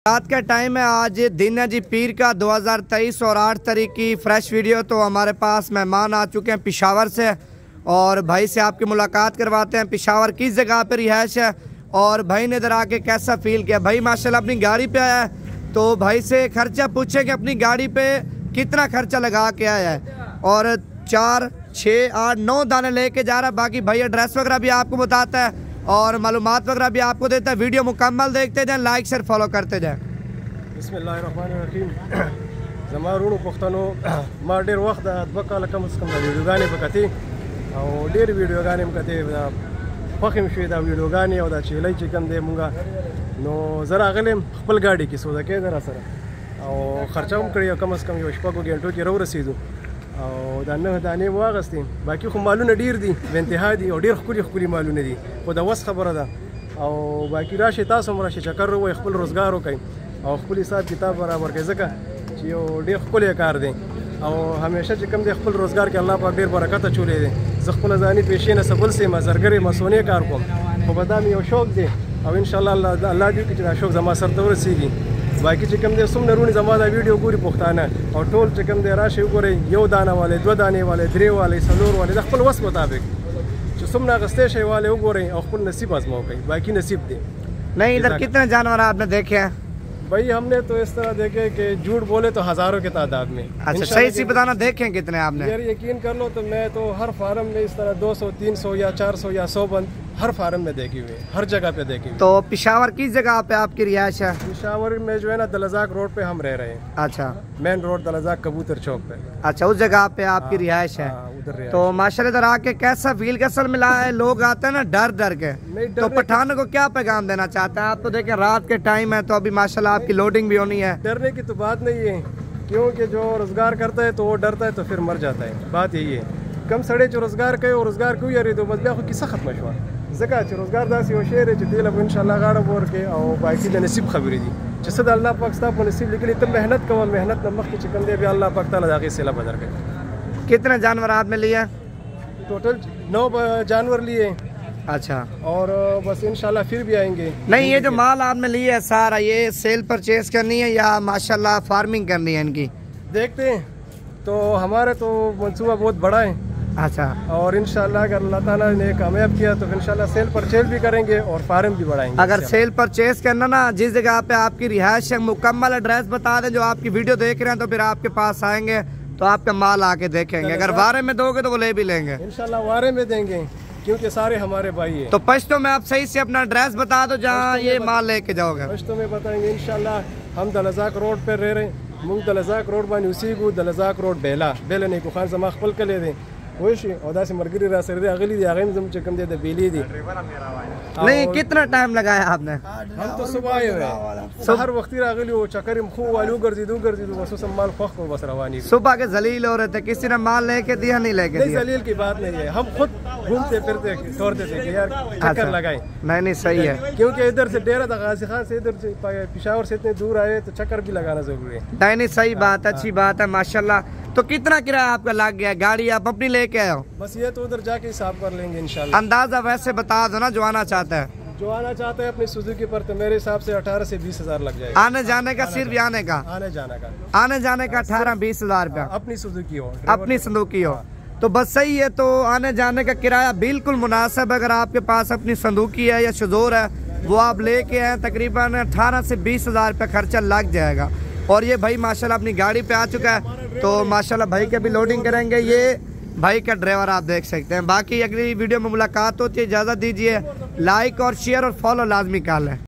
रात का टाइम है, आज दिन है जी पीर का 2023 और 8 तारीख की फ्रेश वीडियो। तो हमारे पास मेहमान आ चुके हैं पेशावर से और भाई से आपकी मुलाकात करवाते हैं। पेशावर किस जगह पर रिहाइश है और भाई ने इधर आके कैसा फील किया। भाई माशाल्लाह अपनी गाड़ी पे आया है तो भाई से खर्चा पूछे कि अपनी गाड़ी पे कितना खर्चा लगा के आया है और 4, 6, 8, 9 दाने लेके जा रहा है। बाकी भाई एड्रेस वगैरह भी आपको बताता है और मालूमात वगैरह भी आपको देता है। वीडियो मुकम्मल देखते जाएं, लाइक शेयर फॉलो करते जाएं। बिस्मिल्लाहिर्रहमानिर्रहीम। ज़मारूनु पुख्तनो मा डेर वक्त दो काल कम अज़ कम वीडियोगाने बकती और डेर वीडियोगाने बकते फखम शुई दा वीडियोगाने और दा चेलाई चिकन दे मुंगा नो ज़रा गलेम खपल गाड़ी की सोदा के ज़रा सर और खर्चा कड़ी कम अज़ कम शपको घंटों की रो रसीदू और दाने दाने वागस्ती बाकी खु मालूम डीर दी बेंतहा दी और डेर खुली मालूम दी वो दा वस खबर दा और बाकी राशि तासम राशि चक्कर वो खपल रोजगार हो कहीं और खपल हिसाब किताब बराबर के जगह जो डेर खुले कार दें और हमेशा चिकम दे खपल रोजगार के अल्लाह पाक डेर बरकत चूले दे ज़खपल जानी पेशे न सबल से मजरगरे मसोने कार को बदामी और शौक दे और इंशाल्लाह अल्लाह दी कि शौक जमा सर तो रसीगी बाकी चिकम दे सुम नरूनी जमा दा वीडियो पूरी पुख्ताना और टोल चिकम दे राशि करे यो दाना वाले 2 दाने वाले 3 वाले सलोर वाले ज़खपल वस मुताबिक जो सुम ना गस्ते शे वाले उगोरे और खपल नसीब आजमाओ कहीं बाकी नसीब दे नहीं। इधर कितने जानवर आपने देखे हैं? भाई हमने तो इस तरह देखे कि झूठ बोले तो हजारों की तादाद में। अच्छा सही सी बताना, देखें कितने आपने? यार यकीन कर लो तो मैं तो हर फार्म में इस तरह 200, 300 या 400 या 100 बंद हर फार्म में देखी हुई, हर जगह पे देखी हुई। तो पेशावर किस जगह पे आपकी रिहाइश है? पेशावर में जो है ना दलजाक रोड पे हम रह रहे हैं। अच्छा मेन रोड दलजाक कबूतर चौक पे। अच्छा उस जगह पे आपकी रिहाइश है। उधर तो माशाल्लाह इधर आके कैसा फील कैसा मिला है? लोग आते हैं ना डर के, तो पठानों को क्या पैगाम देना चाहते हैं आप? तो देखें रात के टाइम है तो अभी माशाल्लाह आपकी लोडिंग भी होनी है। डरने की तो बात नहीं है क्योंकि जो रोजगार करता है तो वो डरता है तो फिर मर जाता है। बात यही है कम सड़े जो रोजगार करे और रोजगार क्यों यारी तो मजबा को किसा खत्म हुआ जगह रोजगार दासी हो शेर है दिल अब इंशाल्लाह गाड़ा बोर के और बाकी द नसीब खबरी दी जैसे अल्लाह पाक साहब नसीब लिखली तुम मेहनत करो मेहनत नमक की चिकन दे भी अल्लाह पाक ताला जाके सेला बदर गए। कितने जानवर आपने लिए? टोटल 9 जानवर लिए। अच्छा और बस इंशाल्लाह फिर भी आएंगे। नहीं ये जो माल आपने लिया है सारा ये सेल परचेज करनी है या माशाल्लाह फार्मिंग करनी है इनकी? देखते हैं तो हमारा तो मंसूबा बहुत बड़ा है। अच्छा और इंशाल्लाह अगर अल्लाह ताला ने कामयाब किया तो इंशाल्लाह सेल परचेज भी करेंगे और फार्म भी बढ़ाएंगे। अगर सेल परचेज करना ना जिस जगह पे आपकी रिहाइश है मुकम्मल एड्रेस बता दें, जो आपकी वीडियो देख रहे हैं तो फिर आपके पास आएंगे तो आपका माल आके देखेंगे। अगर वारे में दोगे तो वो ले भी लेंगे इंशाल्लाह, वारे में देंगे क्योंकि सारे हमारे भाई हैं। तो पश्तो में आप सही से अपना एड्रेस बता दो जहाँ ये माल लेके जाओगे। पश्तो में बताएंगे इंशाल्लाह। हम दलजाक रोड पर रह रहे मुंग दलजाक रोड बानी उसी को दलजाक रोड बेला नहीं को खान जमा खपल कर ले दें वही और से मरगरी रासर दे अगली आगे में चिकन दे बेली दी। नहीं कितना टाइम लगाया आपने? हम तो सुबह आए हुए हर वक्त अगली वो चक्कर में खूब वालू गर्जी बस माल फख को बस रवानी। सुबह के जलील हो रहे थे, किसी ने माल लेके दिया नहीं लेके दिया? जलील की बात नहीं है, हम खुद घूमते फिरते तोड़ते थे कि यार चक्कर लगाए। नहीं सही है क्योंकि इधर से डेरा गाजी खान से इधर से पेशावर से इतने दूर आए तो चक्कर भी लगाना जरूरी है। नहीं सही बात है, अच्छी बात है माशाल्लाह। तो कितना किराया आपका लग गया? गाड़ी आप अपनी लेके आए हो? बस ये तो उधर जाके हिसाब कर लेंगे इंशाल्लाह। अंदाजा वैसे बता दो ना जो आना चाहता है। जो आना चाहता है अपनी सुजुकी पर तो मेरे हिसाब से 18 से 20 हजार लग जाएगा। आने जाने का? सिर्फ आने का? आने जाने का 18-20 हजार रुपया अपनी सुजुकी हो, अपनी संदूकी हो तो बस सही है। तो आने जाने का किराया बिल्कुल मुनासिब। अगर आपके पास अपनी संदूकी है या शजोर है वो आप लेके आए तकरीबन 18 से 20 हजार रुपया खर्चा लग जाएगा। और ये भाई माशाल्लाह अपनी गाड़ी पे आ चुका है तो माशाल्लाह भाई के भी लोडिंग करेंगे। ये भाई का ड्राइवर आप देख सकते हैं। बाकी अगली वीडियो में मुलाकात होती है, इजाज़त दीजिए। लाइक और शेयर और फॉलो लाजमी कर लें।